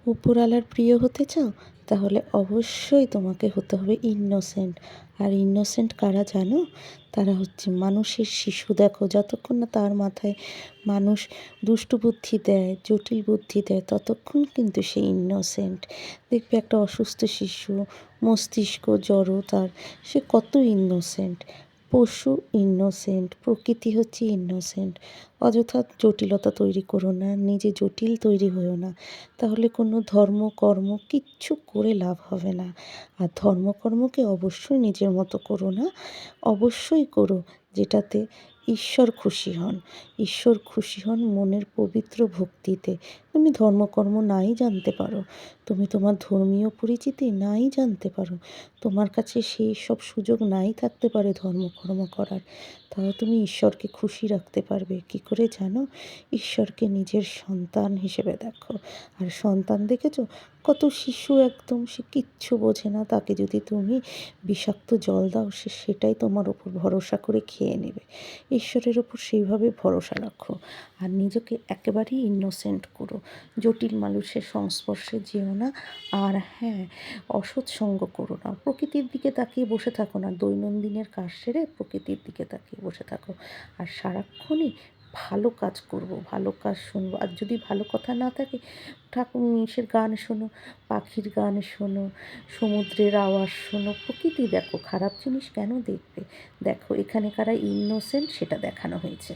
উপরওয়ালার প্রিয় হতে চাও? তাহলে অবশ্যই তোমাকে হতে হবে ইনোসেন্ট। আর ইনোসেন্ট কারা জানো? তারা হচ্ছে মানুষের শিশু। দেখো, যতক্ষণ না তার মাথায় মানুষ দুষ্টু বুদ্ধি দেয়, জটিল বুদ্ধি দেয়, ততক্ষণ কিন্তু সে ইনোসেন্ট। দেখবে একটা অসুস্থ শিশু, মস্তিষ্ক জড়ো তার, সে কত ইনোসেন্ট। পশু ইনোসেন্ট, প্রকৃতি হচ্ছে ইনোসেন্ট। অযথা জটিলতা তৈরি করো না, নিজে জটিল তৈরি হয়েও না। তাহলে কোনো ধর্ম কর্ম কিচ্ছু করে লাভ হবে না। আর ধর্মকর্মকে অবশ্যই নিজের মতো করো না, অবশ্যই করো যেটাতে ঈশ্বর খুশি হন। ঈশ্বর খুশি হন মনের পবিত্র ভক্তিতে। তুমি ধর্মকর্ম নাই জানতে পারো, তুমি তোমার ধর্মীয় পরিচিতি নাই জানতে পারো, তোমার কাছে সেই সব সুযোগ নাই থাকতে পারে ধর্মকর্ম করার, তাও তুমি ঈশ্বরকে খুশি রাখতে পারবে কি করে জানো? ঈশ্বরকে নিজের সন্তান হিসেবে দেখো। আর সন্তান দেখেছো, কত শিশু, একদম সে কিচ্ছু বোঝে না, তাকে যদি তুমি বিষাক্ত জল দাও সে সেটাই তোমার ওপর ভরসা করে খেয়ে নেবে। ঈশ্বরের ওপর সেইভাবে ভরসা রাখো। আর নিজেকে একেবারেই ইনোসেন্ট করো, জটিল মানুষের সংস্পর্শে যেও না। আর হ্যাঁ, অসৎ সঙ্গ করো না, প্রকৃতির দিকে তাকিয়ে বসে থাকো না, দৈনন্দিনের কাজ সেরে প্রকৃতির দিকে তাকিয়ে বসে থাকো। আর সারাক্ষণই ভালো কাজ করব, ভালো কাজ শুনবো। আর যদি ভালো কথা না থাকে, ঠাকুর ইসের গান শোনো, পাখির গান শোনো, সমুদ্রের আওয়াজ শোনো, প্রকৃতি দেখো। খারাপ জিনিস কেন দেখবে? দেখো এখানে কারা ইনোসেন্ট সেটা দেখানো হয়েছে।